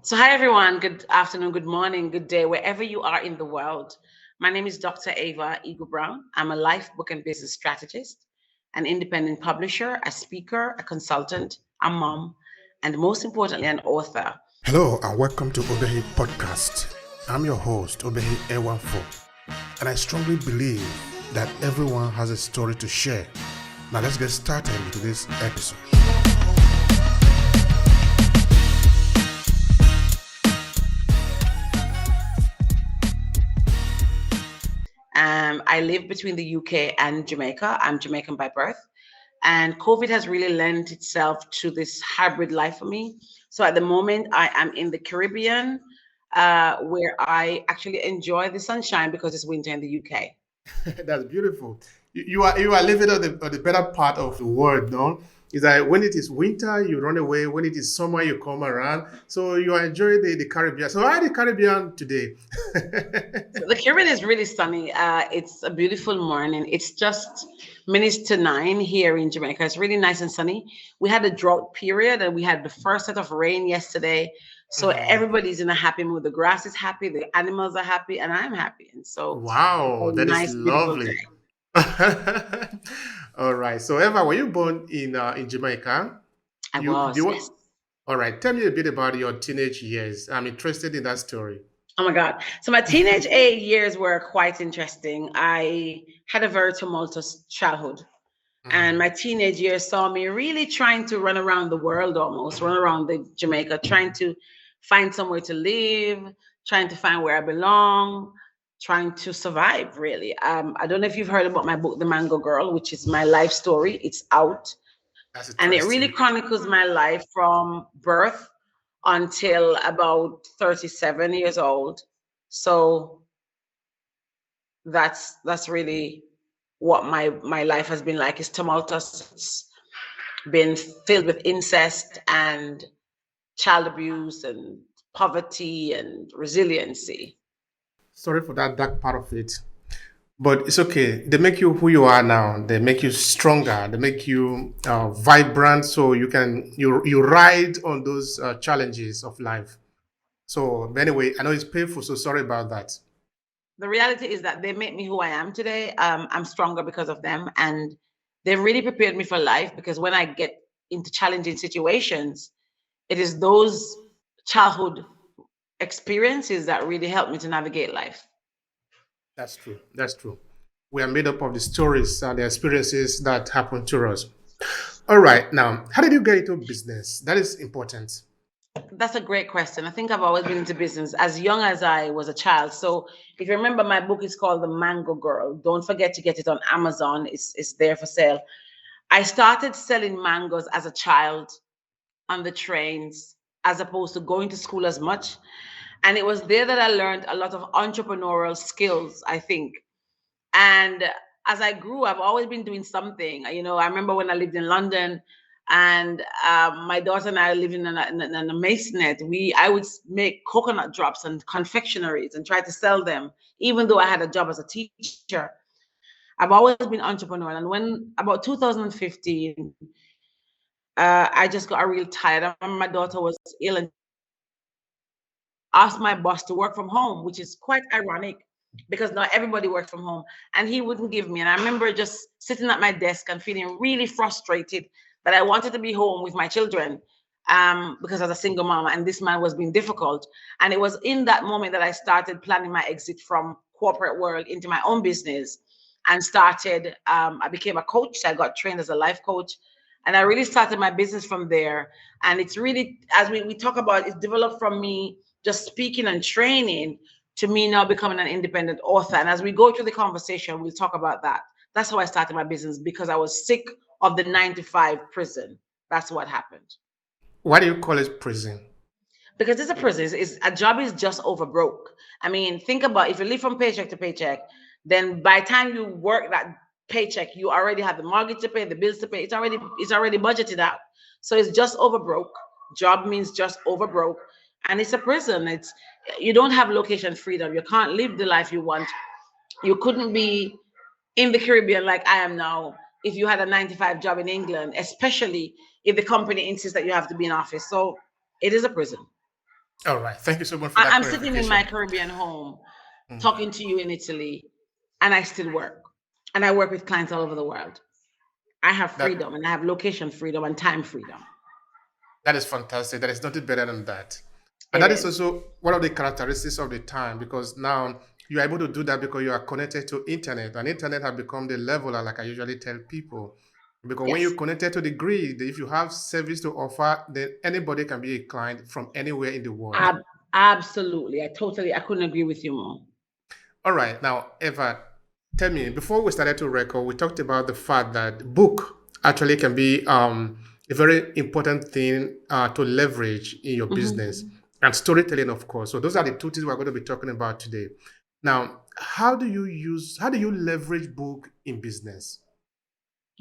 So, hi everyone. Good afternoon, good morning, good day, wherever you are in the world. My name is Dr. Ava Eagle Brown. I'm a life book and business strategist, an independent publisher, a speaker, a consultant, a mom, and most importantly, an author. Hello and welcome to Obehi Podcast. I'm your host, Obehi Ewanfo, and I strongly believe that everyone has a story to share. Now let's get started into this episode. I live between the UK and Jamaica. I'm Jamaican by birth. And COVID has really lent itself to this hybrid life for me. So at the moment, I am in the Caribbean, where I actually enjoy the sunshine because it's winter in the UK. That's beautiful. You are living on the better part of the world, no? Is that when it is winter, you run away. When it is summer, you come around. So you are enjoying the Caribbean. So how are the Caribbean today? The Caribbean is really sunny. It's a beautiful morning. It's just minutes to 9 here in Jamaica. It's really nice and sunny. We had a drought period and we had the first set of rain yesterday. So everybody's in a happy mood. The grass is happy, the animals are happy, and I'm happy. And so it's Wow, a that is nice, beautiful lovely. day. All right. So Eva, were you born in Jamaica? I You do was, you want, yes. all right. Tell me a bit about your teenage years. I'm interested in that story. Oh my God. So my years were quite interesting. I had a very tumultuous childhood. And Mhm. my teenage years saw me really trying to run around the world, almost run around the Jamaica, trying to find somewhere to live, trying to find where I belong, trying to survive, really. I don't know if you've heard about my book, The Mango Girl, which is my life story. It's out. That's And it really interesting. chronicles my life from birth until about 37 years old. So that's really what my life has been like. It's tumultuous. It's been filled with incest and child abuse and poverty and resiliency. Sorry for that dark part of it. But it's okay. They make you who you are now. They make you stronger. They make you vibrant, so you ride on those challenges of life. So anyway, I know it's painful. So sorry about that. The reality is that they make me who I am today. I'm stronger because of them, and they've really prepared me for life. Because when I get into challenging situations, it is those childhood experiences that really help me to navigate life. That's true. That's true. We are made up of the stories and the experiences that happen to us. All right. Now, how did you get into business? That is important. That's a great question. I think I've always been into business as young as I was a child. So if you remember, my book is called The Mango Girl. Don't forget to get it on Amazon. It's there for sale. I started selling mangoes as a child on the trains as opposed to going to school as much. And it was there that I learned a lot of entrepreneurial skills, I think. And as I grew, I've always been doing something. I remember when I lived in London, and my daughter and I living in a masonette. I would make coconut drops and confectionaries and try to sell them, even though I had a job as a teacher. I've always been entrepreneurial. And when about 2015, I just got real tired. I remember my daughter was ill and asked my boss to work from home, which is quite ironic because not everybody works from home. And he wouldn't give me. And I remember just sitting at my desk and feeling really frustrated that I wanted to be home with my children, because I was a single mom and this man was being difficult. And it was in that moment that I started planning my exit from corporate world into my own business and I became a coach. I got trained as a life coach. And I really started my business from there. And it's really, as we talk about, it's developed from me just speaking and training to me now becoming an independent author. And as we go through the conversation, we'll talk about that. That's how I started my business because I was sick of the 9 to 5 prison. That's what happened. Why do you call it prison? Because it's a prison. A job is just over broke. I mean, think about if you live from paycheck to paycheck, then by the time you work that paycheck, you already have the mortgage to pay, the bills to pay. It's already budgeted out. So it's just over broke. Job means just over broke, and it's a prison. You don't have location freedom. You can't live the life you want. You couldn't be in the Caribbean like I am now if you had a 9 to 5 job in England, especially if the company insists that you have to be in office. So it is a prison. All right. Thank you so much for that I'm sitting in my clarification. Caribbean home Mm. talking to you in Italy, and I still work. And I work with clients all over the world. I have That freedom, and I have location freedom and time freedom. that is fantastic. There is nothing better than that. And It that is is. also one of the characteristics of the time, because now you are able to do that because you are connected to internet, and internet has become the leveler, like I usually tell people. Because when you're Yes. connected to the grid, if you have service to offer, then anybody can be a client from anywhere in the world. Absolutely. I couldn't agree with you more. All right. Now, Eva, tell me, before we started to record, we talked about the fact that book actually can be a very important thing to leverage in your business, Mhm. and storytelling, of course. So those are the two things we're going to be talking about today. Now, how do you leverage book in business?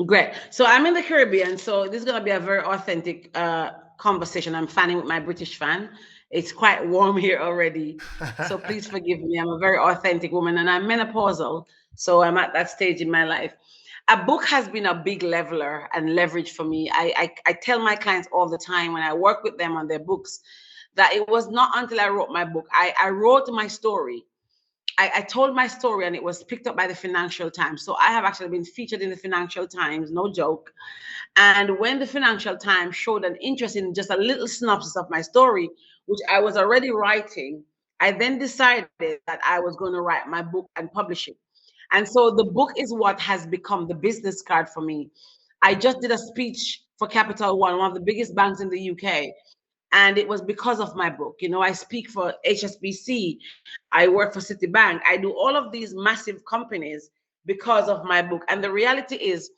Great. So I'm in the Caribbean, so this is going to be a very authentic conversation. I'm fanning with my British fan. It's quite warm here already, so please forgive me. I'm a very authentic woman, and I'm menopausal, so I'm at that stage in my life. A book has been a big leveler and leverage for me. I tell my clients all the time when I work with them on their books that it was not until I wrote my book. I wrote my story. I told my story and it was picked up by the Financial Times. So I have actually been featured in the Financial Times, no joke. And when the Financial Times showed an interest in just a little synopsis of my story, which I was already writing, I then decided that I was going to write my book and publish it. And so the book is what has become the business card for me. I just did a speech for Capital one of the biggest banks in the UK, and it was because of my book. I speak for HSBC, I work for Citibank, I do all of these massive companies because of my book. And the reality is,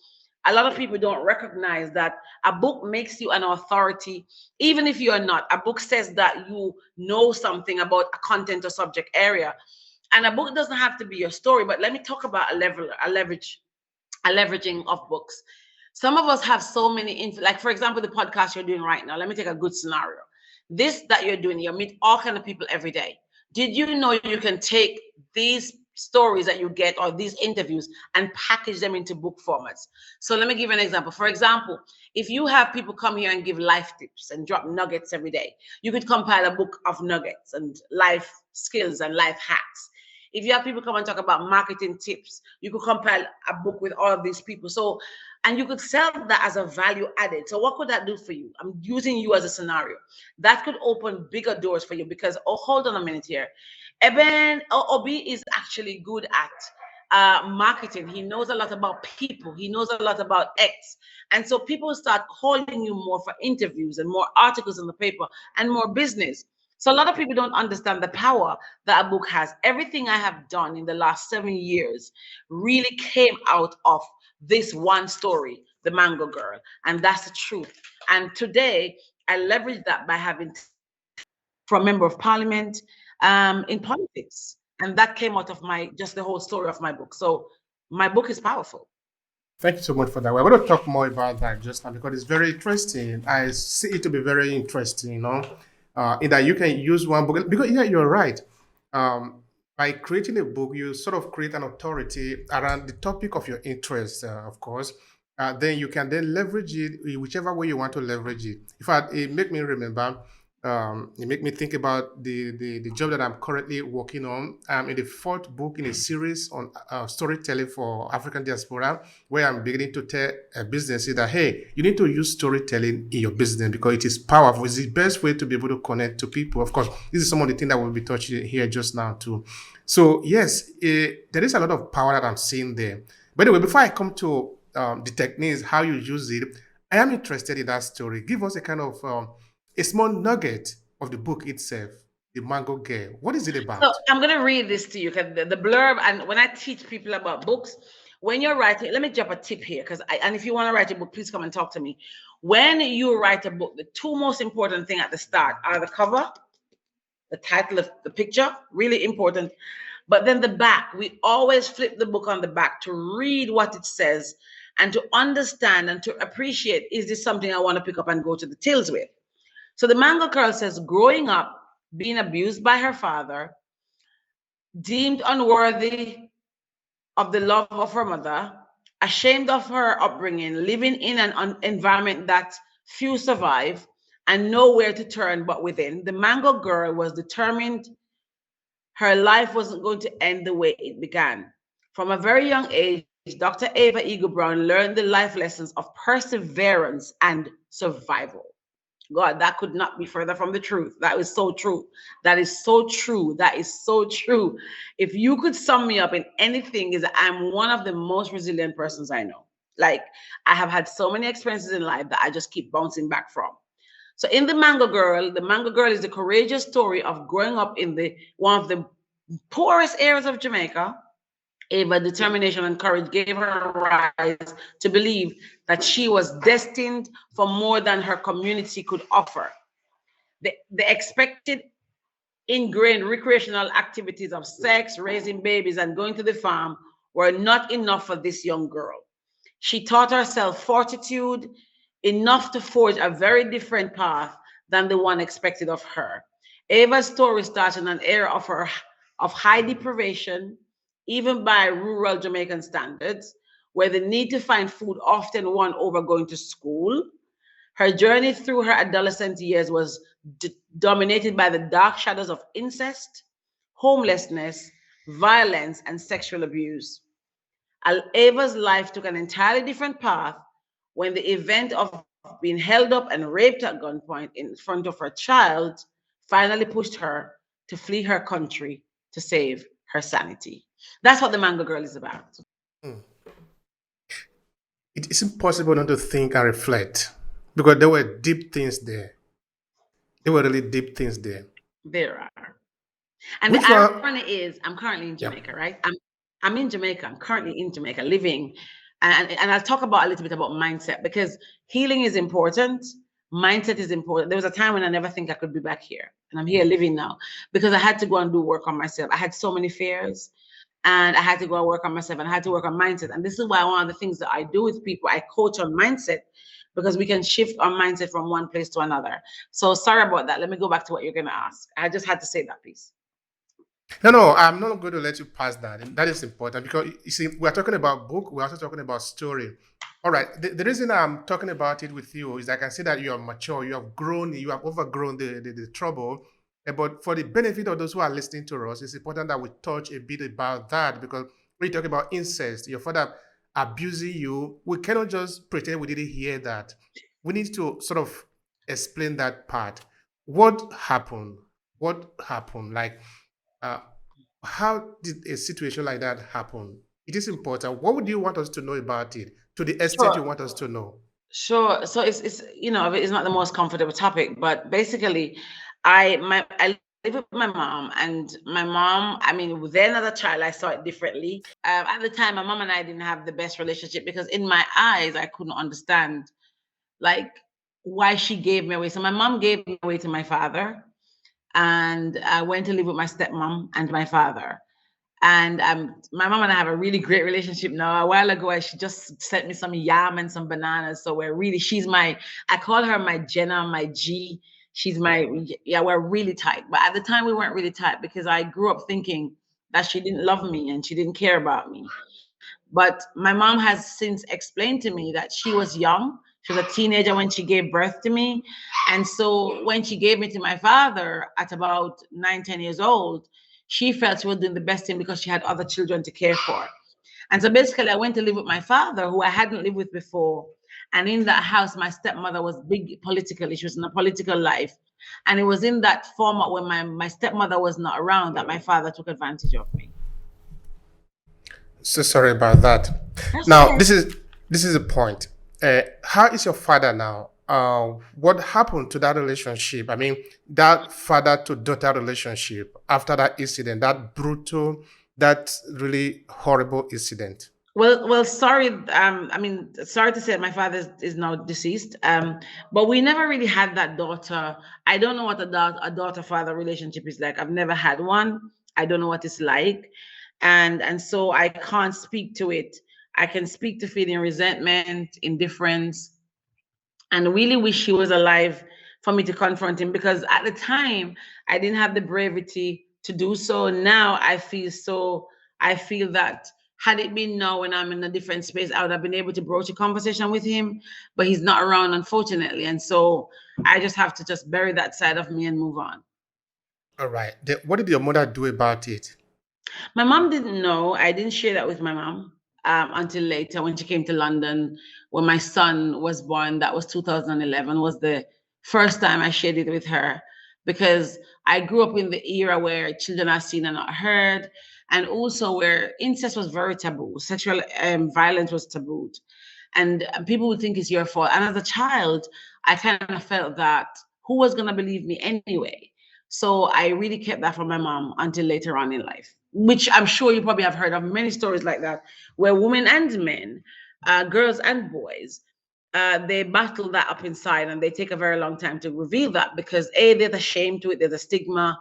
a lot of people don't recognize that a book makes you an authority, even if you are not. A book says that you know something about a content or subject area. And a book doesn't have to be your story, but let me talk about a leveraging of books. Some of us have so many, like for example, the podcast you're doing right now. Let me take a good scenario. This that you're doing, you meet all kind of people every day. Did you know you can take these stories that you get or these interviews and package them into book formats? So let me give you an example. For example, if you have people come here and give life tips and drop nuggets every day, you could compile a book of nuggets and life skills and life hacks. If you have people come and talk about marketing tips, you could compile a book with all of these people. So, and you could sell that as a value added. So, what could that do for you? I'm using you as a scenario. That could open bigger doors for you because, oh, hold on a minute here. Obi is actually good at marketing. He knows a lot about people. He knows a lot about X. And so people start calling you more for interviews and more articles in the paper and more business. So a lot of people don't understand the power that a book has. Everything I have done in the last 7 years really came out of this one story, the Mango Girl. And that's the truth. And today I leverage that by having for a member of parliament in politics. And that came out of my just the whole story of my book. So my book is powerful. Thank you so much for that. We're going to talk more about that just now because it's very interesting. I see it to be very interesting, in that you can use one book. Because, yeah, you're right. By creating a book, you sort of create an authority around the topic of your interest, of course. Then you can then leverage it in whichever way you want to leverage it. In fact, it make me remember, it make me think about the job that I'm currently working on. I'm in the fourth book in a series on storytelling for African diaspora, where I'm beginning to tell businesses that, hey, you need to use storytelling in your business because it is powerful. It's the best way to be able to connect to people. Of course, this is some of the things that we'll be touching here just now too. So yes, there is a lot of power that I'm seeing there. By the way, before I come to the techniques, how you use it, I am interested in that story. Give us a kind of a small nugget of the book itself, The Mango Girl. What is it So about? I'm gonna read this to you because the blurb, and when I teach people about books, when you're writing, let me drop a tip here because and if you want to write a book, please come and talk to me. When you write a book, the two most important thing at the start are the cover, the title of the picture, really important. But then the back, we always flip the book on the back to read what it says and to understand and to appreciate, is this something I want to pick up and go to the tills with? So the Mango Girl says, growing up, being abused by her father, deemed unworthy of the love of her mother, ashamed of her upbringing, living in an environment that few survive, and nowhere to turn but within. The Mango Girl was determined her life wasn't going to end the way it began. From a very young age, Dr. Ava Eagle Brown learned the life lessons of perseverance and survival. God, that could not be further from the truth. That is so true. That is so true. That is so true. If you could sum me up in anything, is that I'm one of the most resilient persons I know. Like, I have had so many experiences in life that I just keep bouncing back from. So in the Mango Girl is the courageous story of growing up in the one of the poorest areas of Jamaica. Ava's determination and courage gave her rise to believe that she was destined for more than her community could offer. The expected ingrained recreational activities of sex, raising babies, and going to the farm were not enough for this young girl. She taught herself fortitude enough to forge a very different path than the one expected of her. Ava's story starts in an era of high deprivation, even by rural Jamaican standards, where the need to find food often won over going to school. Her journey through her adolescent years was dominated by the dark shadows of incest, homelessness, violence, and sexual abuse. Ava's life took an entirely different path when the event of being held up and raped at gunpoint in front of her child finally pushed her to flee her country to save her sanity. That's what the Mango Girl is about. Mm. It is impossible not to think and reflect because there were deep things there. There were really deep things there. There are. And the Which one? irony is, I'm currently in Yeah. Jamaica, right? I'm in Jamaica. I'm currently in Jamaica living. And I'll talk about a little bit about mindset because healing is important. Mindset is important. There was a time when I never think I could be back here. And I'm here living now because I had to go and do work on myself. I had so many fears and I had to go and work on myself and I had to work on mindset. And this is why one of the things that I do with people, I coach on mindset because we can shift our mindset from one place to another. So sorry about that. Let me go back to what you're going to ask. I just had to say that piece. No, no, I'm not going to let you pass that. And that is important because you see, we're talking about book, we're also talking about story. All right. The reason I'm talking about it with you is I can see that you are mature, you have grown, you have overgrown the trouble. But for the benefit of those who are listening to us, it's important that we touch a bit about that because when you talk about incest, your father abusing you, we cannot just pretend we didn't hear that. We need to sort of explain that part. What happened? What happened? Like, uh, how did a situation like that happen? It is important. What would you want us to know about it to the extent Sure. you want us to know? Sure. So it's it's not the most comfortable topic, but basically, I live with my mom, and my mom. I mean, then as a child, I saw it differently. At the time, my mom and I didn't have the best relationship because in my eyes, I couldn't understand like why she gave me away. So my mom gave me away to my father, and I went to live with my stepmom and my father. And my mom and I have a really great relationship now. A while ago, she just sent me some yam and some bananas. So she's my, I call her my Jenna, my G. She's my, yeah, we're really tight. But at the time, we weren't really tight because I grew up thinking that she didn't love me and she didn't care about me. But my mom has since explained to me that she was young. She was a teenager when she gave birth to me. And so when she gave me to my father at about 9, 10 years old, she felt she was doing the best thing because she had other children to care for. And so basically, I went to live with my father, who I hadn't lived with before. And in that house, my stepmother was big politically. She was in a political life. And it was in that format when my stepmother was not around that my father took advantage of me. So sorry about that. That's Now, okay. this is a point. How is your father now? What happened to that relationship? I mean, that father to daughter relationship after that incident, that brutal, that really horrible incident. Well, sorry. Sorry to say that my father is now deceased. But we never really had that daughter. I don't know what a daughter-father relationship is like. I've never had one. I don't know what it's like, and so I can't speak to it. I can speak to feeling resentment, indifference, and really wish he was alive for me to confront him because at the time I didn't have the bravery to do so. Now I feel that Had it been now when I'm in a different space, I would have been able to broach a conversation with him, but he's not around, unfortunately. And so I just have to just bury that side of me and move on. All right. What did your mother do about it? My mom didn't know. I didn't share that with my mom until later when she came to London. When my son was born, that was 2011, was the first time I shared it with her, because I grew up in the era where children are seen and not heard, and also where incest was very taboo, sexual violence was tabooed, and people would think it's your fault. And as a child, I kind of felt that who was going to believe me anyway? So I really kept that from my mom until later on in life, which I'm sure you probably have heard of many stories like that, where women and men, girls and boys, they battle that up inside, and they take a very long time to reveal that, because A, there's a shame to it, there's a stigma.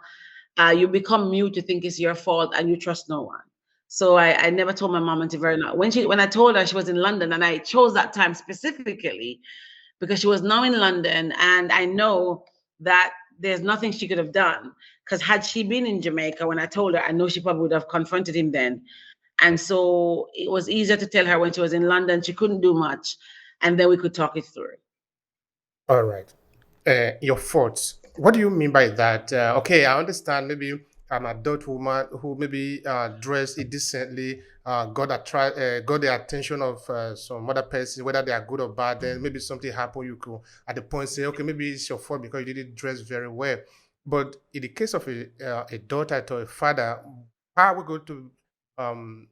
You become mute to think it's your fault, and you trust no one. So I never told my mom until very now. When I told her, she was in London, and I chose that time specifically because she was now in London, and I know that there's nothing she could have done. Because had she been in Jamaica when I told her, I know she probably would have confronted him then. And so it was easier to tell her when she was in London. She couldn't do much, and then we could talk it through. All right. Your thoughts. What do you mean by that? Okay, I understand. Maybe an adult woman who maybe dressed indecently, got the attention of some other person, whether they are good or bad. Then maybe something happened. You could at the point say, okay, maybe it's your fault because you didn't dress very well. But in the case of a daughter to a father, how are we going to um,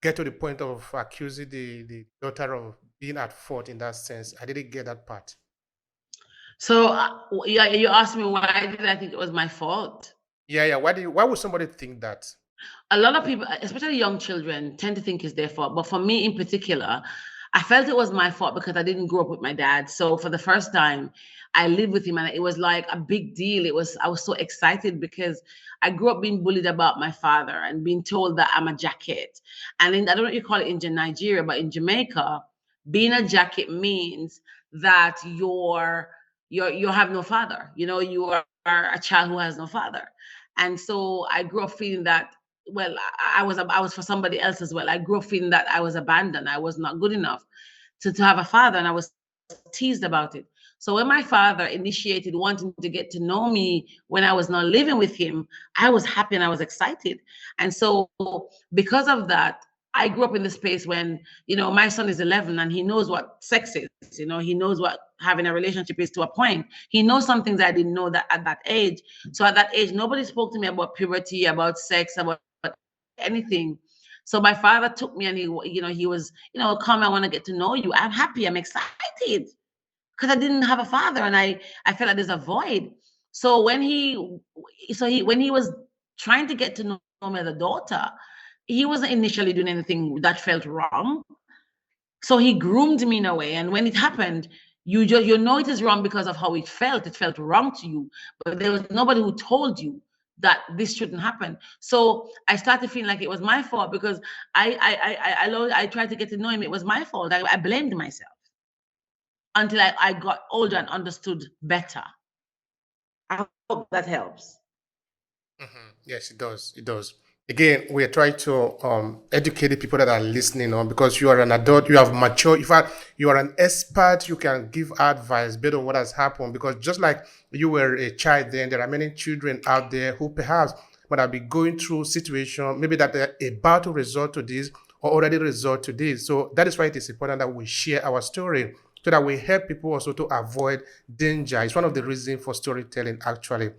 get to the point of accusing the daughter of being at fault in that sense? I didn't get that part. So yeah, you asked me why did I think it was my fault? Yeah, yeah. Why would somebody think that? A lot of people, especially young children, tend to think it's their fault. But for me in particular, I felt it was my fault because I didn't grow up with my dad. So for the first time, I lived with him, and it was like a big deal. I was so excited because I grew up being bullied about my father and being told that I'm a jacket. And I don't know what you call it in Nigeria, but in Jamaica, being a jacket means that you have no father. You are a child who has no father. And so I grew up feeling that, well, I was for somebody else as well. I grew up feeling that I was abandoned. I was not good enough to have a father, and I was teased about it. So when my father initiated wanting to get to know me when I was not living with him, I was happy and I was excited. And so because of that, I grew up in the space when, my son is 11 and he knows what sex is. He knows what having a relationship is to a point. He knows some things I didn't know that at that age. So at that age, nobody spoke to me about puberty, about sex, about anything. So my father took me, and he was, come, I want to get to know you. I'm happy. I'm excited because I didn't have a father, and I felt like there's a void. So when he was trying to get to know me as a daughter, he wasn't initially doing anything that felt wrong. So he groomed me in a way, and when it happened, you know it is wrong because of how it felt. It felt wrong to you, but there was nobody who told you that this shouldn't happen. So I started feeling like it was my fault because I tried to get to know him. It was my fault. I blamed myself until I got older and understood better. I hope that helps. Yes, it does. It does. Again, we are trying to educate the people that are listening on, because you are an adult, you have matured. In fact, you are an expert. You can give advice based on what has happened. Because just like you were a child, then there are many children out there who perhaps might have been going through situation, maybe that they're about to resort to this or already resort to this. So that is why it is important that we share our story, so that we help people also to avoid danger. It's one of the reasons for storytelling, actually.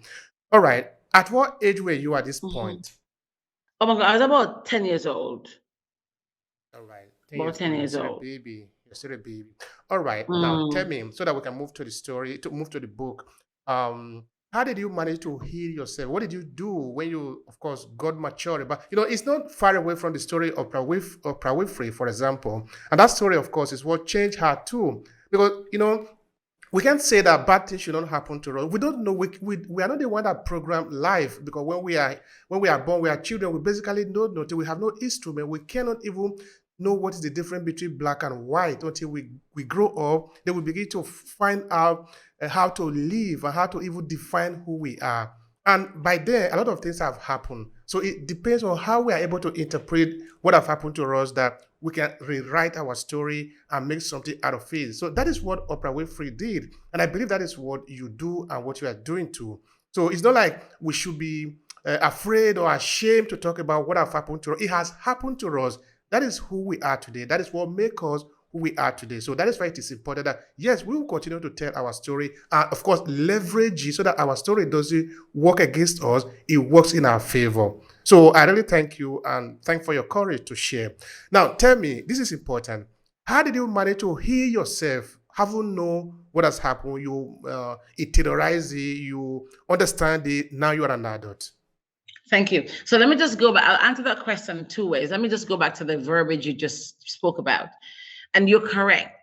All right. At what age were you at this Mhm. point? Oh my God, I was about 10 years old. All right. 10 About years 10 old. You're years still a old. baby. You're still a baby. All right. Now tell Mm. me, so that we can move to the story, to move to the book. How did you manage to heal yourself? What did you do when you, of course, got mature? But it's not far away from the story of Oprah Winfrey, for example. And that story, of course, is what changed her too. Because we can't say that bad things should not happen to us. We don't know. We are not the one that program life, because when we are born, we are children. We basically don't know nothing. We have no instrument. We cannot even know what is the difference between black and white until we grow up. Then we begin to find out how to live and how to even define who we are. And by then, a lot of things have happened. So it depends on how we are able to interpret what have happened to us that we can rewrite our story and make something out of it. So that is what Oprah Winfrey did. And I believe that is what you do and what you are doing too. So it's not like we should be afraid or ashamed to talk about what have happened to us. It has happened to us. That is who we are today. That is what makes us who we are today. So that is why it is important that, yes, we will continue to tell our story and, of course, leverage it so that our story doesn't work against us, it works in our favor. So I really thank you and thank for your courage to share. Now, tell me, this is important. How did you manage to heal yourself? Having know what has happened, you interiorize it, you understand it, now you are an adult. Thank you. So let me just go back. I'll answer that question two ways. Let me just go back to the verbiage you just spoke about. And you're correct.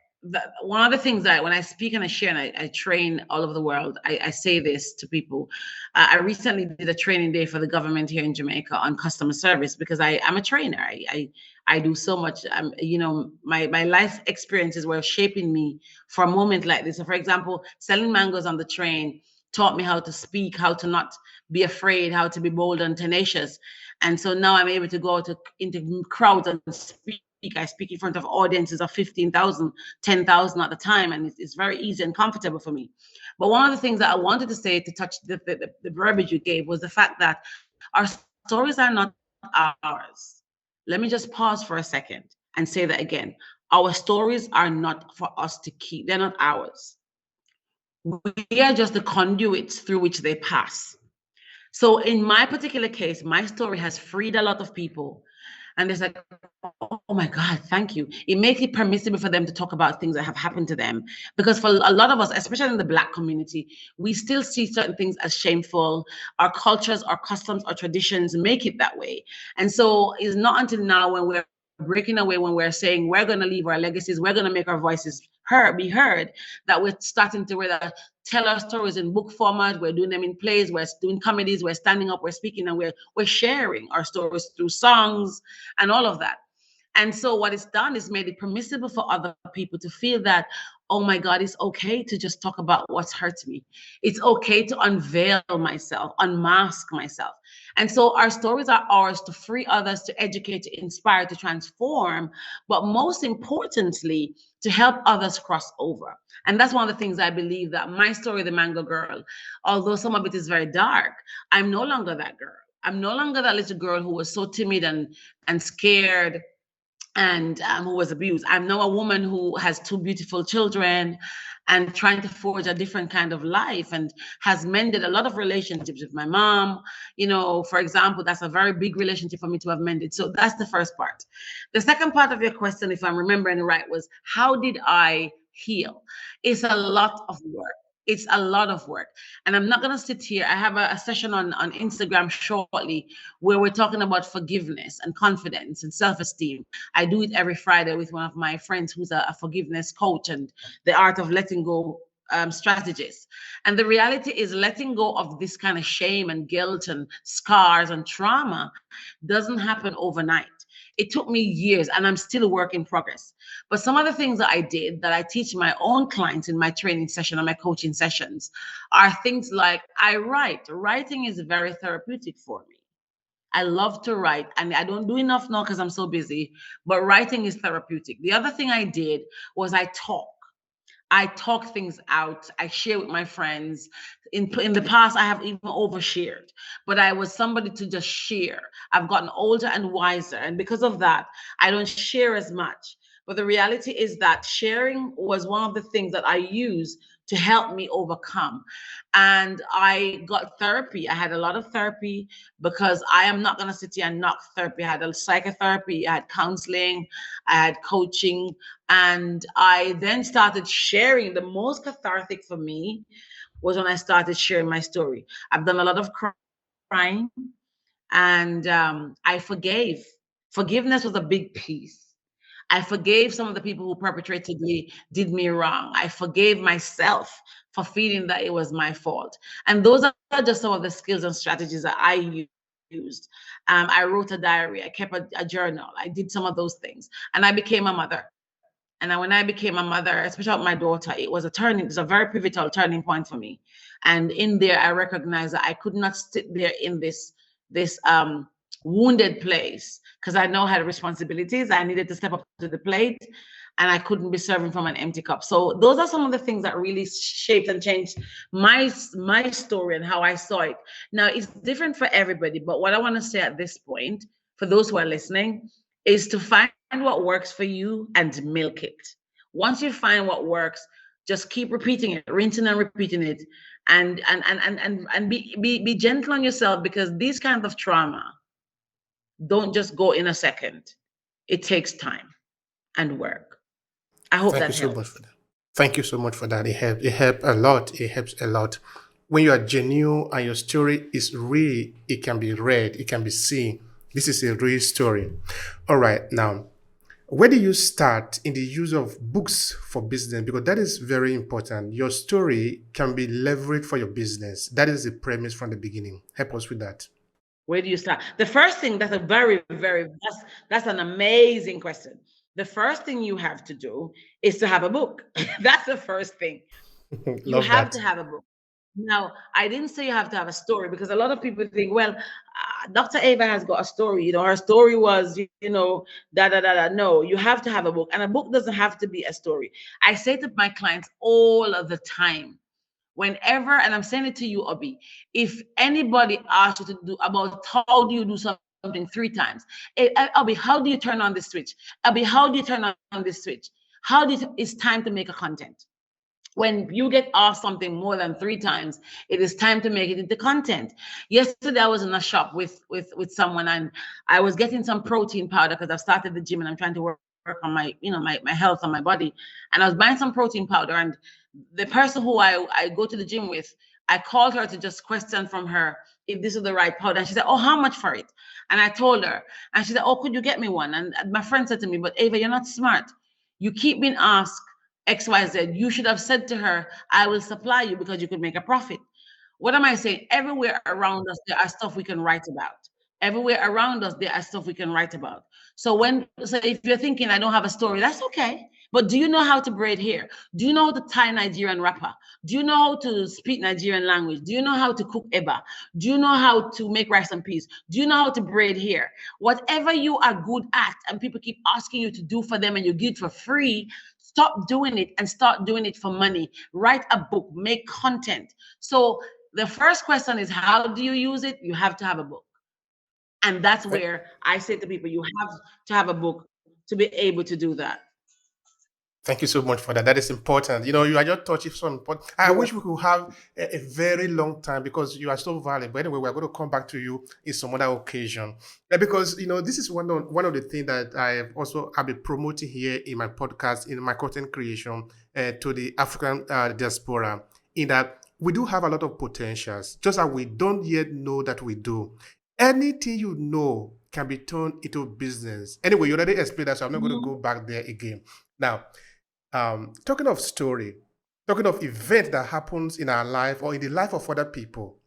One of the things that when I speak and I share and I train all over the world, I say this to people. I recently did a training day for the government here in Jamaica on customer service because I'm a trainer. I do so much. My life experiences were shaping me for a moment like this. So, for example, selling mangoes on the train taught me how to speak, how to not be afraid, how to be bold and tenacious. And so now I'm able to go into crowds and speak. I speak in front of audiences of 15,000, 10,000 at the time, and it's very easy and comfortable for me. But one of the things that I wanted to say to touch the verbiage you gave was the fact that our stories are not ours. Let me just pause for a second and say that again. Our stories are not for us to keep. They're not ours. We are just the conduits through which they pass. So in my particular case, my story has freed a lot of people. And it's like, oh my God, thank you. It makes it permissible for them to talk about things that have happened to them. Because for a lot of us, especially in the Black community, we still see certain things as shameful. Our cultures, our customs, our traditions make it that way. And so it's not until now when we're breaking away, when we're saying we're going to leave our legacies, we're going to make our voices be heard, that we're starting to rather tell our stories in book format. We're doing them in plays, we're doing comedies, we're standing up, we're speaking, and we're sharing our stories through songs and all of that. And so what it's done is made it permissible for other people to feel that, oh my God, it's okay to just talk about what's hurt me. It's okay to unveil myself, unmask myself. And so our stories are ours to free others, to educate, to inspire, to transform, but most importantly, to help others cross over. And that's one of the things I believe, that my story, The Mango Girl, although some of it is very dark, I'm no longer that girl. I'm no longer that little girl who was so timid and scared and who was abused. I'm now a woman who has two beautiful children and trying to forge a different kind of life, and has mended a lot of relationships with my mom. For example, that's a very big relationship for me to have mended. So that's the first part. The second part of your question, if I'm remembering it right, was how did I heal? It's a lot of work. It's a lot of work. And I'm not going to sit here. I have a session on Instagram shortly where we're talking about forgiveness and confidence and self-esteem. I do it every Friday with one of my friends who's a forgiveness coach and the art of letting go strategist. And the reality is, letting go of this kind of shame and guilt and scars and trauma doesn't happen overnight. It took me years, and I'm still a work in progress. But some of the things that I did that I teach my own clients in my training session and my coaching sessions are things like I write. Writing is very therapeutic for me. I love to write, and I don't do enough now because I'm so busy, but writing is therapeutic. The other thing I did was I talk things out. I share with my friends. In the past, I have even overshared, but I was somebody to just share. I've gotten older and wiser, and because of that, I don't share as much. But the reality is that sharing was one of the things that I used to help me overcome. And I got therapy. I had a lot of therapy because I am not going to sit here and knock therapy. I had a psychotherapy, I had counseling, I had coaching. And I then started sharing. The most cathartic for me was when I started sharing my story. I've done a lot of crying, and I forgave. Forgiveness was a big piece. I forgave some of the people who perpetratedly did me wrong. I forgave myself for feeling that it was my fault. And those are just some of the skills and strategies that I used. I wrote a diary. I kept a journal. I did some of those things. And I became a mother. And when I became a mother, especially with my daughter, it was a very pivotal turning point for me. And in there, I recognized that I could not sit there in this wounded place, because I know I had responsibilities. I needed to step up to the plate, and I couldn't be serving from an empty cup. So those are some of the things that really shaped and changed my story and how I saw it. Now it's different for everybody, but what I want to say at this point, for those who are listening, is to find what works for you and milk it. Once you find what works, just keep repeating it, rinsing and repeating it, and be gentle on yourself, because these kinds of trauma don't just go in a second. It takes time and work. I hope Thank you that so much helps. for that. Thank you so much for that. It helps a lot. It helps a lot. When you are genuine and your story is real, it can be read, it can be seen. This is a real story. All right, now, where do you start in the use of books for business? Because that is very important. Your story can be leveraged for your business. That is the premise from the beginning. Help us with that. Where do you start? The first thing, that's a that's an amazing question. The first thing you have to do is to have a book. That's the first thing. You Love have that. to have a book. Now, I didn't say you have to have a story, because a lot of people think, well, Dr. Ava has got a story. Her story was, da da da da. No, you have to have a book, and a book doesn't have to be a story. I say to my clients all of the time, whenever, and I'm saying it to you, Obi, if anybody asks you to do about how do you do something 3 times, Obi, how do you turn on this switch? Obi, how do you turn on this switch? It's time to make a content. When you get asked something more than 3 times, it is time to make it into content. Yesterday I was in a shop with someone, and I was getting some protein powder, because I've started the gym and I'm trying to work on my health on my body. And I was buying some protein powder, and the person who I go to the gym with, I called her to just question from her if this is the right powder. And she said, oh, how much for it? And I told her, and she said, oh, could you get me one? And my friend said to me, but Ava, you're not smart. You keep being asked XYZ. You should have said to her, I will supply you, because you could make a profit. What am I saying? Everywhere around us, there are stuff we can write about. Everywhere around us, there are stuff we can write about. So if you're thinking, I don't have a story, that's okay. But do you know how to braid hair? Do you know how to tie Nigerian wrapper? Do you know how to speak Nigerian language? Do you know how to cook eba? Do you know how to make rice and peas? Do you know how to braid hair? Whatever you are good at and people keep asking you to do for them and you give it for free, stop doing it and start doing it for money. Write a book, make content. So the first question is, how do you use it? You have to have a book. And that's where I say to people, you have to have a book to be able to do that. Thank you so much for that. That is important. You are just touching some important. I You're wish we could have a very long time, because you are so valuable. Anyway, we're going to come back to you in some other occasion. Because this is one of the things that I've been promoting here in my podcast, in my content creation, to the African diaspora. In that we do have a lot of potentials, just that we don't yet know that we do. Anything you know can be turned into business. Anyway, you already explained that, so I'm not going to go back there again. Now, talking of story, talking of event that happens in our life or in the life of other people,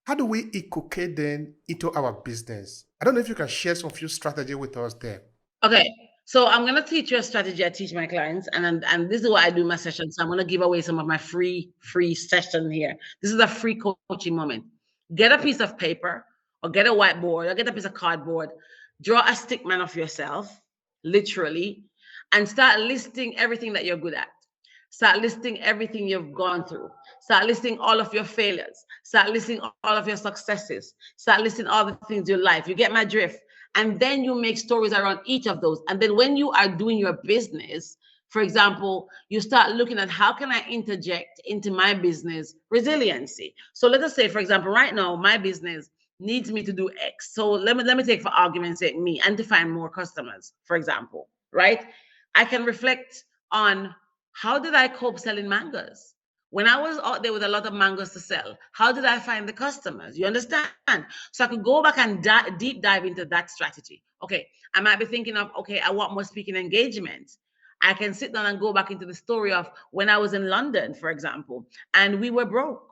how do we inculcate them into our business? I don't know if you can share some few strategy with us there. Okay. So I'm going to teach you a strategy I teach my clients, and this is what I do in my session. So I'm going to give away some of my free session here. This is a free coaching moment. Get a piece of paper, or get a whiteboard, or get a piece of cardboard. Draw a stick man of yourself, literally, and start listing everything that you're good at. Start listing everything you've gone through. Start listing all of your failures. Start listing all of your successes. Start listing all the things in your life. You get my drift. And then you make stories around each of those. And then when you are doing your business, for example, you start looking at how can I interject into my business resiliency. So let us say, for example, right now, my business needs me to do X. So let me take for argument's sake me, and to find more customers, for example, right? I can reflect on, how did I cope selling mangoes? When I was out there with a lot of mangoes to sell, how did I find the customers? You understand? So I could go back and deep dive into that strategy. Okay, I might be thinking of, okay, I want more speaking engagements. I can sit down and go back into the story of when I was in London, for example, and we were broke.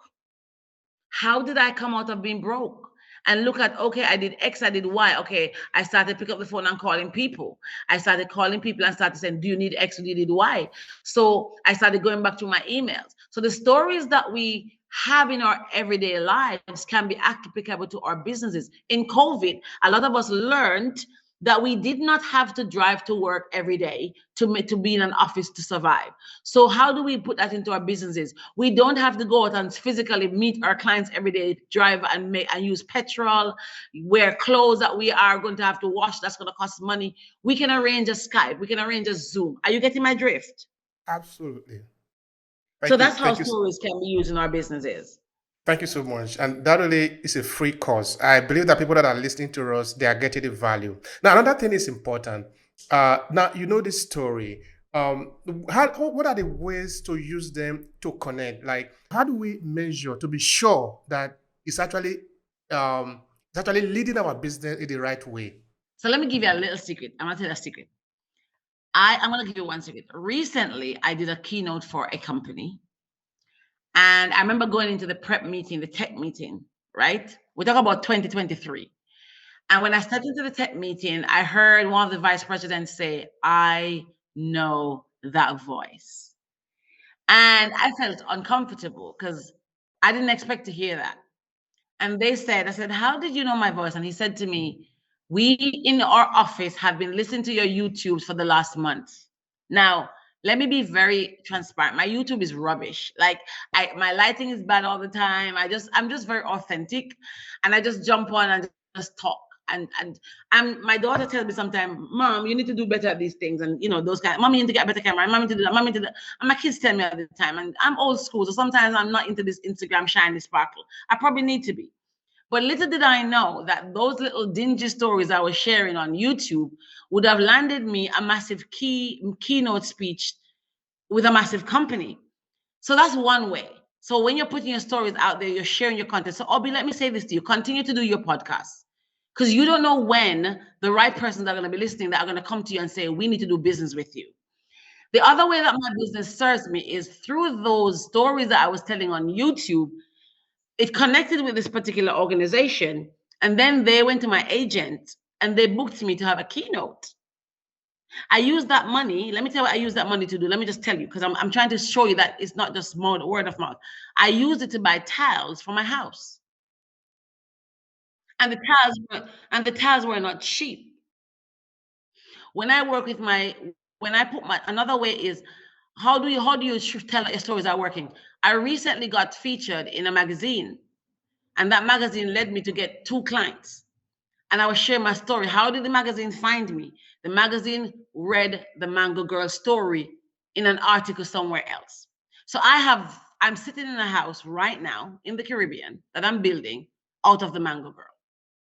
How did I come out of being broke? and look at, okay, I did X, I did Y. Okay, I started pick up the phone and calling people. I started calling people and started saying, do you need X or do you need Y? So I started going back to my emails. So the stories that we have in our everyday lives can be applicable to our businesses. In COVID, a lot of us learned that we did not have to drive to work every day to be in an office to survive. So how do we put that into our businesses? We don't have to go out and physically meet our clients every day, drive and make and use petrol, wear clothes that we are going to have to wash, that's going to cost money. We can arrange a Skype, we can arrange a Zoom. Are you getting my drift? Absolutely. So Thank you. that's how Thank you. stories can be used in our businesses. Thank you so much. And that really is a free course. I believe that people that are listening to us, they are getting the value. Now, another thing is important. Now, you know this story. What are the ways to use them to connect? Like, how do we measure to be sure that it's actually leading our business in the right way? So let me give you a little secret. I'm going to tell you a secret. I'm going to give you one secret. Recently, I did a keynote for a company. And I remember going into the prep meeting, the tech meeting, right? We talk about 2023. And when I stepped into the tech meeting, I heard one of the vice presidents say, I know that voice. And I felt uncomfortable because I didn't expect to hear that. And I said, how did you know my voice? And he said to me, we in our office have been listening to your YouTubes for the last month. Now, let me be very transparent. My YouTube is rubbish. Like my lighting is bad all the time. I'm just very authentic, and I just jump on and just talk. And my daughter tells me sometimes, Mom, you need to do better at these things, and those kind. Mommy, you need to get a better camera. Mommy, to do that. Mommy, to do that. And my kids tell me all the time. And I'm old school, so sometimes I'm not into this Instagram shiny sparkle. I probably need to be. But little did I know that those little dingy stories I was sharing on YouTube would have landed me a massive keynote speech with a massive company. So that's one way. So when you're putting your stories out there, you're sharing your content. So Obi, let me say this to you. Continue to do your podcast, because you don't know when the right persons are going to be listening that are going to come to you and say, we need to do business with you. The other way that my business serves me is through those stories that I was telling on YouTube. It connected with this particular organization, and then they went to my agent and they booked me to have a keynote. I used that money. Let me tell you what I used that money to do. Let me just tell you, because I'm trying to show you that it's not just word of mouth. I used it to buy tiles for my house. And the tiles were not cheap. When I work with another way is, how do you tell that your stories are working? I recently got featured in a magazine, and that magazine led me to get 2 clients. And I was sharing my story. How did the magazine find me? The magazine read the Mango Girl story in an article somewhere else. So I'm sitting in a house right now in the Caribbean that I'm building out of the Mango Girl,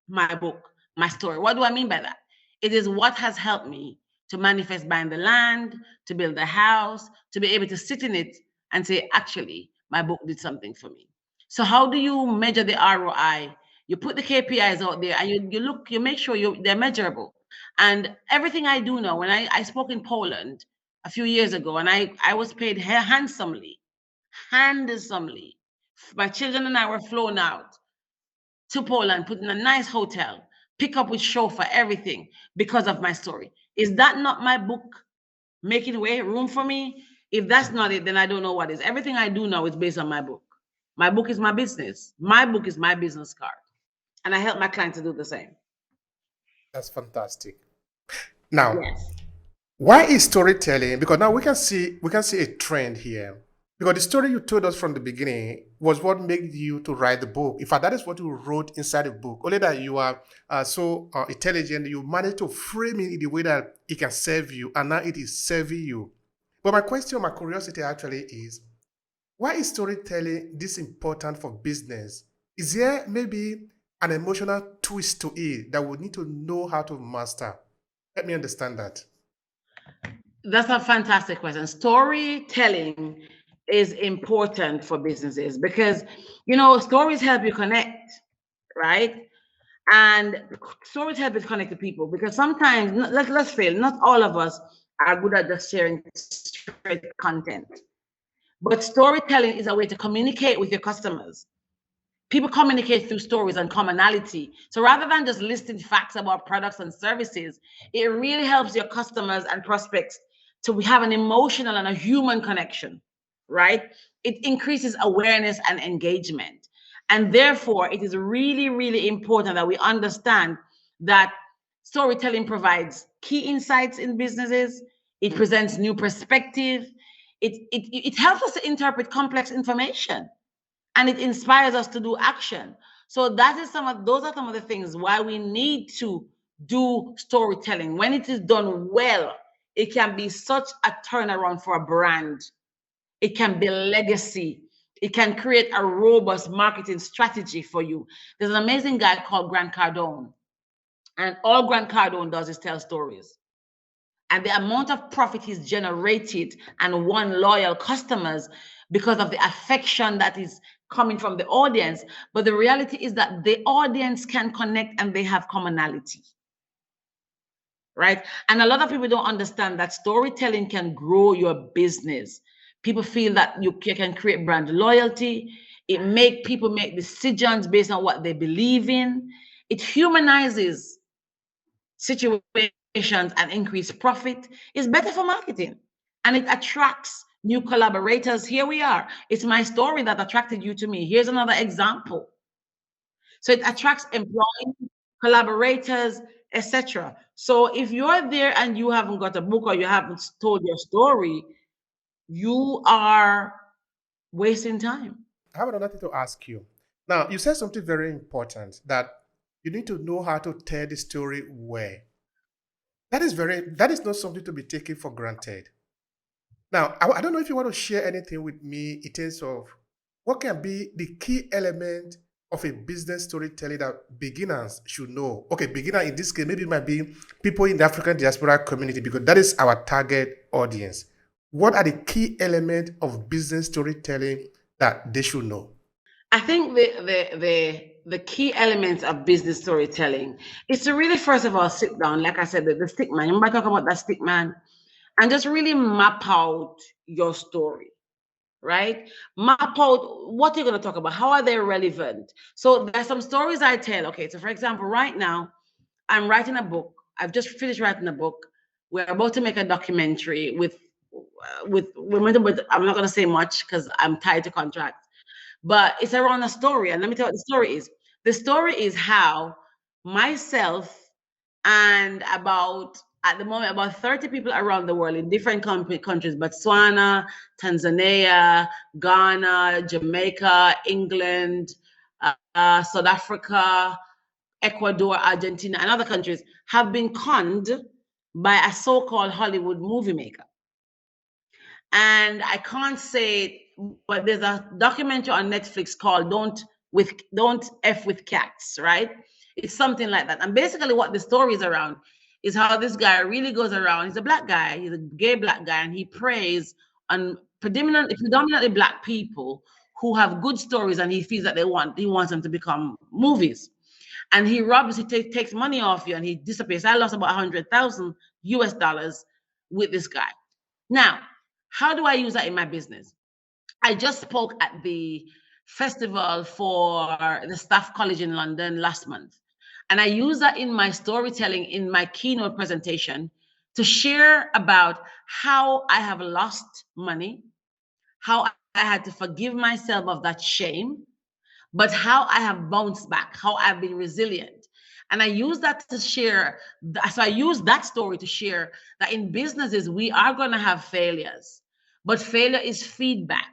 my book, my story. What do I mean by that? It is what has helped me to manifest buying the land, to build the house, to be able to sit in it and say, actually, my book did something for me. So how do you measure the ROI? You put the KPIs out there, and you make sure they're measurable. And everything I do now, when I spoke in Poland a few years ago, and I was paid handsomely. My children and I were flown out to Poland, put in a nice hotel, pick up with chauffeur, everything, because of my story. Is that not my book making room for me? If that's not it, then I don't know what is. Everything I do now is based on my book. My book is my business. My book is my business card. And I help my clients to do the same. That's fantastic. Now, Yes. why is storytelling? Because now we can see a trend here. Because the story you told us from the beginning was what made you to write the book. In fact, that is what you wrote inside the book. Only that you are so intelligent, you managed to frame it in the way that it can serve you, and now it is serving you. But my curiosity actually is, why is storytelling this important for business? Is there maybe an emotional twist to it that we need to know how to master? Let me understand that. That's a fantastic question. Storytelling is important for businesses because, stories help you connect, right? And stories help you connect to people, because sometimes, let's fail, not all of us are good at just sharing straight content. But storytelling is a way to communicate with your customers. People communicate through stories and commonality. So rather than just listing facts about products and services, it really helps your customers and prospects to have an emotional and a human connection, right? It increases awareness and engagement. And therefore, it is really, really important that we understand that storytelling provides key insights in businesses. It presents new perspective. It helps us to interpret complex information, and it inspires us to do action. So that is those are some of the things why we need to do storytelling. When it is done well, it can be such a turnaround for a brand. It can be legacy. It can create a robust marketing strategy for you. There's an amazing guy called Grant Cardone, and all Grant Cardone does is tell stories. And the amount of profit he's generated and won loyal customers because of the affection that is coming from the audience. But the reality is that the audience can connect and they have commonality, right? And a lot of people don't understand that storytelling can grow your business. People feel that you can create brand loyalty. It make people make decisions based on what they believe in. It humanizes situations and increase profit. Is better for marketing, and it attracts new collaborators. Here we are. It's my story that attracted you to me. Here's another example. So it attracts employees, collaborators, etc. So if you're there and you haven't got a book or you haven't told your story, you are wasting time. I have another thing to ask you. Now, you said something very important, that you need to know how to tell the story well. That is not something to be taken for granted. Now, I don't know if you want to share anything with me in terms of what can be the key element of a business storytelling that beginners should know. Okay, beginner in this case, maybe it might be people in the African diaspora community, because that is our target audience. What are the key elements of business storytelling that they should know? I think the key elements of business storytelling is to really first of all sit down, like I said, the stick man. Remember I talk about that stick man, and just really map out your story, right? Map out what you're going to talk about. How are they relevant? So there's some stories I tell. Okay, so for example, right now I'm writing a book. I've just finished writing a book. We're about to make a documentary with I'm not going to say much because I'm tied to contracts, but it's around a story. And let me tell you what the story is. The story is how myself and about at the moment about 30 people around the world in different countries: Botswana, Tanzania, Ghana, Jamaica, England, South Africa, Ecuador, Argentina, and other countries have been conned by a so-called Hollywood movie maker. And I can't say it, but there's a documentary on Netflix called Don't F with Cats, right? It's something like that. And basically what the story is around is how this guy really goes around. He's a black guy, he's a gay black guy, and he preys on predominantly black people who have good stories, and he feels that he wants them to become movies. And he takes money off you, and he disappears. I lost about 100,000 US dollars with this guy. Now, how do I use that in my business? I just spoke at the festival for the Staff College in London last month. And I use that in my storytelling, in my keynote presentation, to share about how I have lost money, how I had to forgive myself of that shame, but how I have bounced back, how I've been resilient. And I use that to share. So I use that story to share that in businesses, we are going to have failures, but failure is feedback.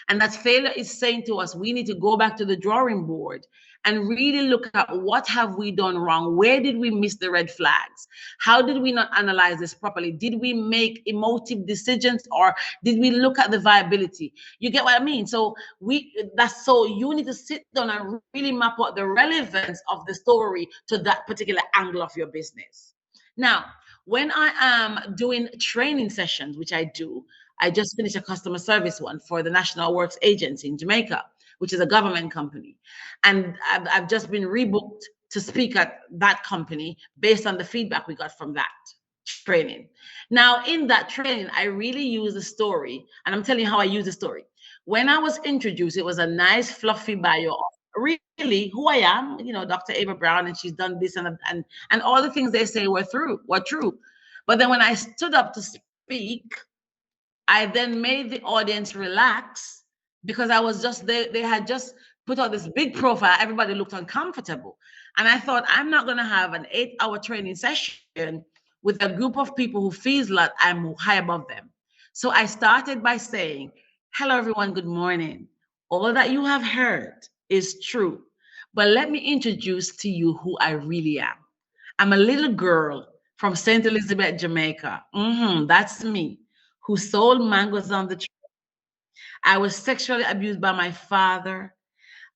And that failure is saying to us, we need to go back to the drawing board and really look at what have we done wrong? Where did we miss the red flags? How did we not analyze this properly? Did we make emotive decisions, or did we look at the viability? You get what I mean? So you need to sit down and really map out the relevance of the story to that particular angle of your business. Now, when I am doing training sessions, which I do, I just finished a customer service one for the National Works Agency in Jamaica, which is a government company. And I've just been rebooked to speak at that company based on the feedback we got from that training. Now, in that training, I really use the story, and I'm telling you how I use the story. When I was introduced, it was a nice, fluffy bio of really who I am, Dr. Ava Brown, and she's done this and all the things they say were true. But then when I stood up to speak, I then made the audience relax because I was just they had just put out this big profile. Everybody looked uncomfortable. And I thought, I'm not going to have an 8-hour training session with a group of people who feels like I'm high above them. So I started by saying, hello, everyone. Good morning. All that you have heard is true. But let me introduce to you who I really am. I'm a little girl from St. Elizabeth, Jamaica. That's me, who sold mangoes on the tree. I was sexually abused by my father.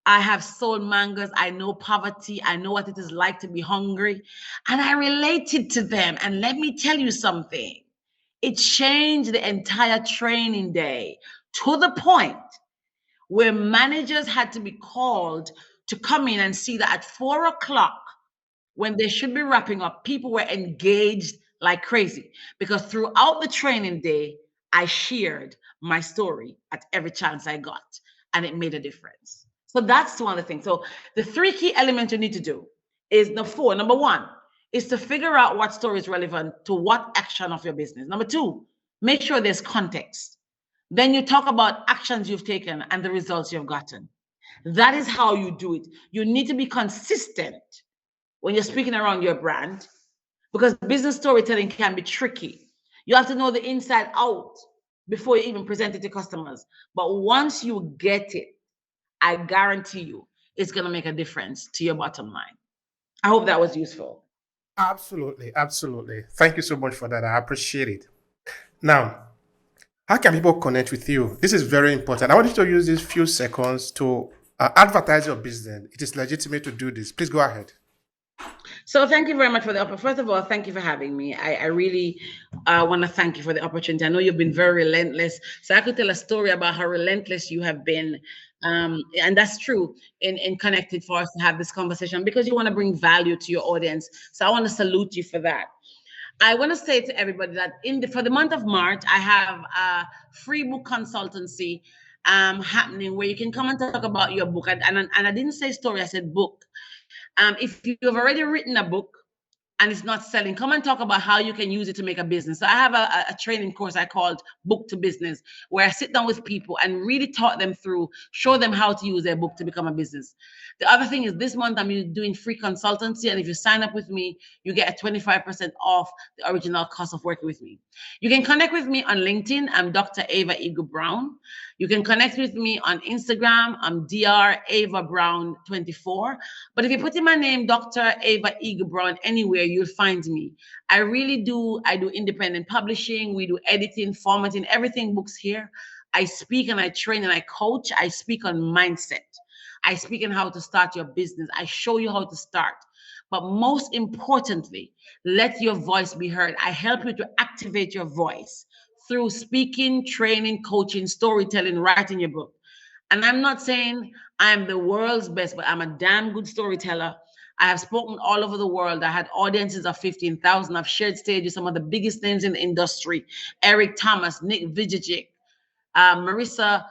I have sold mangoes. I know poverty. I know what it is like to be hungry. And I related to them. And let me tell you something. It changed the entire training day to the point where managers had to be called to come in and see that at 4 o'clock, when they should be wrapping up, people were engaged like crazy because throughout the training day, I shared my story at every chance I got, and it made a difference. So that's one of the things. So the 3 key elements you need to do is the 4. Number 1 is to figure out what story is relevant to what action of your business. Number 2, make sure there's context. Then you talk about actions you've taken and the results you've gotten. That is how you do it. You need to be consistent when you're speaking around your brand, because business storytelling can be tricky. You have to know the inside out before you even present it to customers. But once you get it, I guarantee you it's going to make a difference to your bottom line. I hope that was useful. Absolutely, absolutely. Thank you so much for that. I appreciate it. Now, how can people connect with you? This is very important. I want you to use these few seconds to advertise your business. It is legitimate to do this. Please go ahead. So thank you very much for the offer. First of all, thank you for having me. I really want to thank you for the opportunity. I know you've been very relentless. So I could tell a story about how relentless you have been. And that's true in connected for us to have this conversation because you want to bring value to your audience. So I want to salute you for that. I want to say to everybody that for the month of March, I have a free book consultancy happening where you can come and talk about your book. And I didn't say story, I said book. If you've already written a book and it's not selling, come and talk about how you can use it to make a business. So I have a training course I called Book to Business, where I sit down with people and really talk them through, show them how to use their book to become a business. The other thing is this month I'm doing free consultancy. And if you sign up with me, you get a 25% off the original cost of working with me. You can connect with me on LinkedIn. I'm Dr. Ava Eagle Brown. You can connect with me on Instagram. I'm Dr. Ava Brown 24. But if you put in my name, Dr. Ava Eagle Brown, anywhere, you'll find me. I do independent publishing. We do editing, formatting, everything books here. I speak and I train and I coach. I speak on mindset. I speak on how to start your business. I show you how to start. But most importantly, let your voice be heard. I help you to activate your voice through speaking, training, coaching, storytelling, writing your book. And I'm not saying I'm the world's best, but I'm a damn good storyteller. I have spoken all over the world. I had audiences of 15,000. I've shared stage with some of the biggest names in the industry: Eric Thomas, Nick Vujicic, Marissa,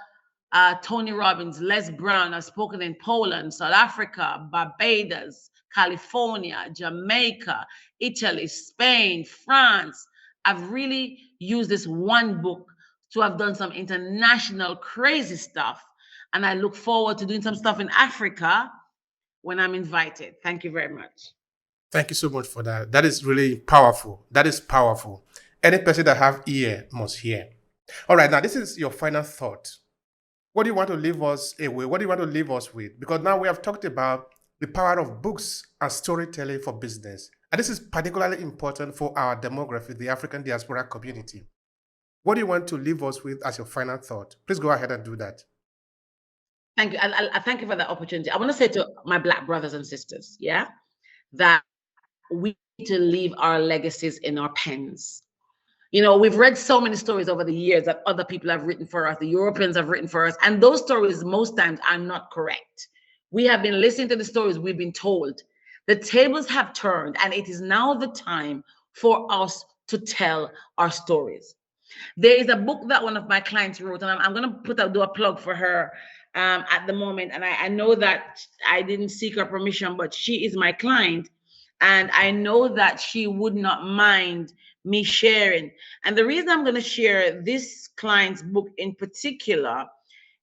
Tony Robbins, Les Brown. I've spoken in Poland, South Africa, Barbados, California, Jamaica, Italy, Spain, France. I've really used this one book to have done some international crazy stuff. And I look forward to doing some stuff in Africa when I'm invited. Thank you very much. Thank you so much for that. That is really powerful. That is powerful. Any person that have ear must hear. All right, now this is your final thought. What do you want to leave us away? What do you want to leave us with? Because now we have talked about the power of books and storytelling for business. And this is particularly important for our demography, the African diaspora community. What do you want to leave us with as your final thought? Please go ahead and do that. Thank you. I thank you for that opportunity. I want to say to my Black brothers and sisters, yeah, that we need to leave our legacies in our pens. We've read so many stories over the years that other people have written for us, the Europeans have written for us, and those stories most times are not correct. We have been listening to the stories we've been told. The tables have turned, and it is now the time for us to tell our stories. There is a book that one of my clients wrote, and I'm going to do a plug for her. at the moment. And I know that I didn't seek her permission, but she is my client. And I know that she would not mind me sharing. And the reason I'm going to share this client's book in particular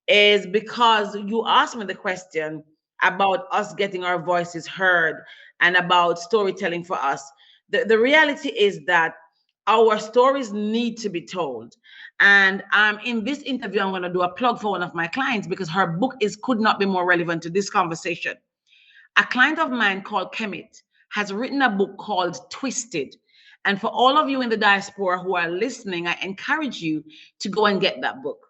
is because you asked me the question about us getting our voices heard and about storytelling for us. The reality is that our stories need to be told. And in this interview, I'm going to do a plug for one of my clients because her book is could not be more relevant to this conversation. A client of mine called Kemit has written a book called Twisted. And for all of you in the diaspora who are listening, I encourage you to go and get that book.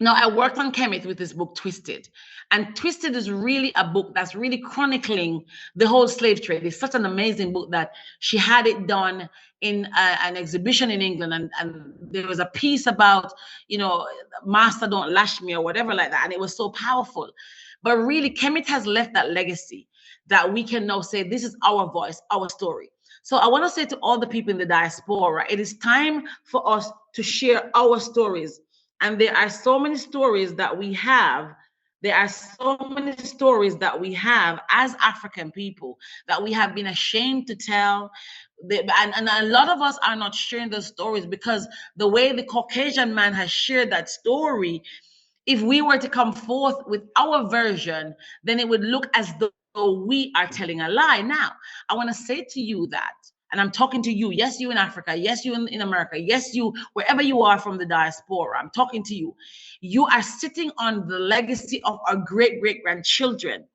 Now, I worked on Kemet with this book, Twisted. And Twisted is really a book that's really chronicling the whole slave trade. It's such an amazing book that she had it done in an exhibition in England. And there was a piece about, master don't lash me or whatever like that. And it was so powerful. But really, Kemet has left that legacy that we can now say, this is our voice, our story. So I want to say to all the people in the diaspora, it is time for us to share our stories. And there are so many stories that we have. There are so many stories that we have as African people that we have been ashamed to tell. And a lot of us are not sharing those stories because the way the Caucasian man has shared that story, if we were to come forth with our version, then it would look as though we are telling a lie. Now, I want to say to you that, and I'm talking to you, yes, you in Africa, yes, you in America, yes, you, wherever you are from the diaspora, I'm talking to you. You are sitting on the legacy of our great-great-grandchildren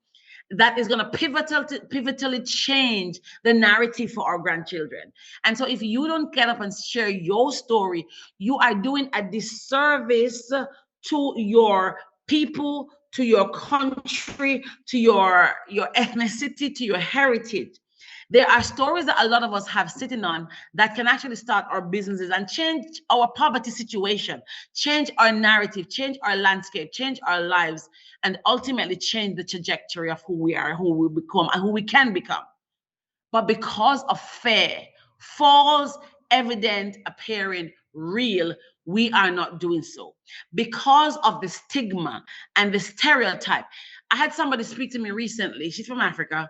that is going to pivotally change the narrative for our grandchildren. And so if you don't get up and share your story, you are doing a disservice to your people, to your country, to your ethnicity, to your heritage. There are stories that a lot of us have sitting on that can actually start our businesses and change our poverty situation, change our narrative, change our landscape, change our lives, and ultimately change the trajectory of who we are, who we become, and who we can become. But because of fear, false, evident, appearing real, we are not doing so. Because of the stigma and the stereotype. I had somebody speak to me recently, she's from Africa,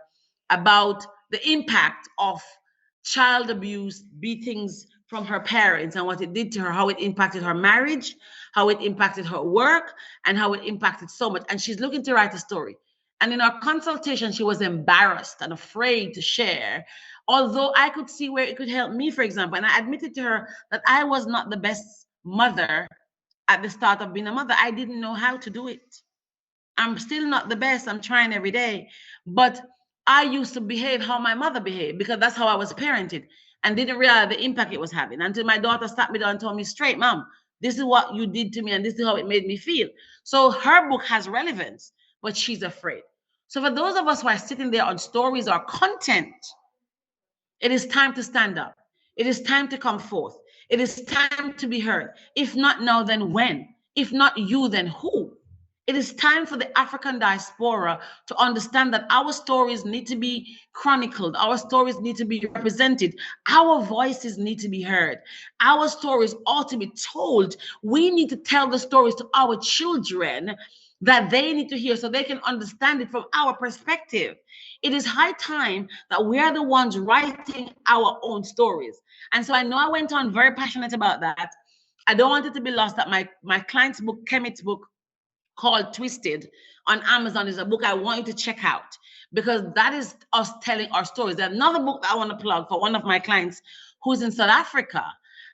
about the impact of child abuse, beatings from her parents and what it did to her, how it impacted her marriage, how it impacted her work, and how it impacted so much. And she's looking to write a story. And in our consultation, she was embarrassed and afraid to share, although I could see where it could help me, for example. And I admitted to her that I was not the best mother at the start of being a mother. I didn't know how to do it. I'm still not the best. I'm trying every day. But I used to behave how my mother behaved because that's how I was parented and didn't realize the impact it was having until my daughter sat me down and told me straight, Mom, this is what you did to me and this is how it made me feel. So her book has relevance, but she's afraid. So for those of us who are sitting there on stories or content, it is time to stand up. It is time to come forth. It is time to be heard. If not now, then when? If not you, then who? It is time for the African diaspora to understand that our stories need to be chronicled. Our stories need to be represented. Our voices need to be heard. Our stories ought to be told. We need to tell the stories to our children that they need to hear so they can understand it from our perspective. It is high time that we are the ones writing our own stories. And so I know I went on very passionate about that. I don't want it to be lost that my client's book, Kemit's book, called Twisted on Amazon is a book I want you to check out because that is us telling our stories. There's another book that I want to plug for one of my clients who's in South Africa.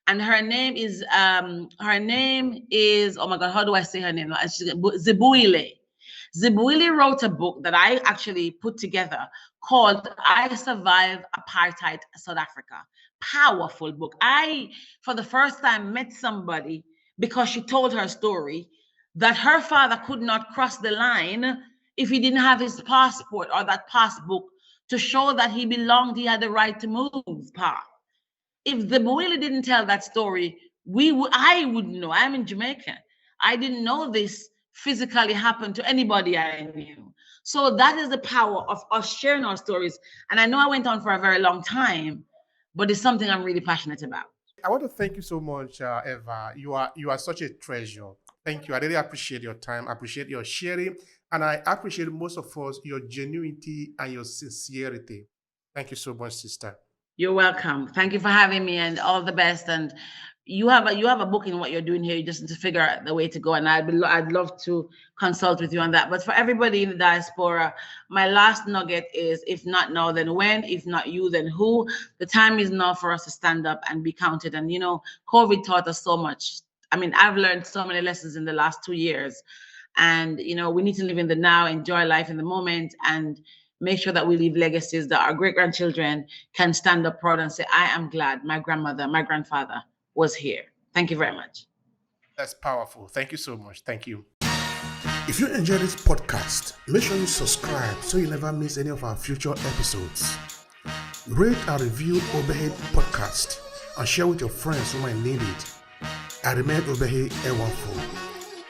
And her name is oh my God, how do I say her name? Zibuile. Zibuile wrote a book that I actually put together called I Survived Apartheid South Africa. Powerful book. I, for the first time, met somebody because she told her story that her father could not cross the line if he didn't have his passport or that passbook to show that he belonged, he had the right to move path. If the Boile didn't tell that story, I wouldn't know. I'm in Jamaica. I didn't know this physically happened to anybody I knew. So that is the power of us sharing our stories. And I know I went on for a very long time, but it's something I'm really passionate about. I want to thank you so much, Eva. You are such a treasure. Thank you. I really appreciate your time. I appreciate your sharing. And I appreciate most of us your genuinity and your sincerity. Thank you so much, sister. You're welcome. Thank you for having me, and all the best. And you have a book in what you're doing here. You just need to figure out the way to go. And I'd love to consult with you on that. But for everybody in the diaspora, my last nugget is: if not now, then when? If not you, then who? The time is now for us to stand up and be counted. And COVID taught us so much. I mean, I've learned so many lessons in the last 2 years. And we need to live in the now, enjoy life in the moment, and make sure that we leave legacies that our great grandchildren can stand up proud and say, I am glad my grandmother, my grandfather was here. Thank you very much. That's powerful. Thank you so much. Thank you. If you enjoyed this podcast, make sure you subscribe so you never miss any of our future episodes. Rate and review Obehi Podcast and share with your friends who might need it. I remain Obehi Ewanfo.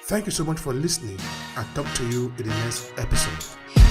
Thank you so much for listening, and talk to you in the next episode.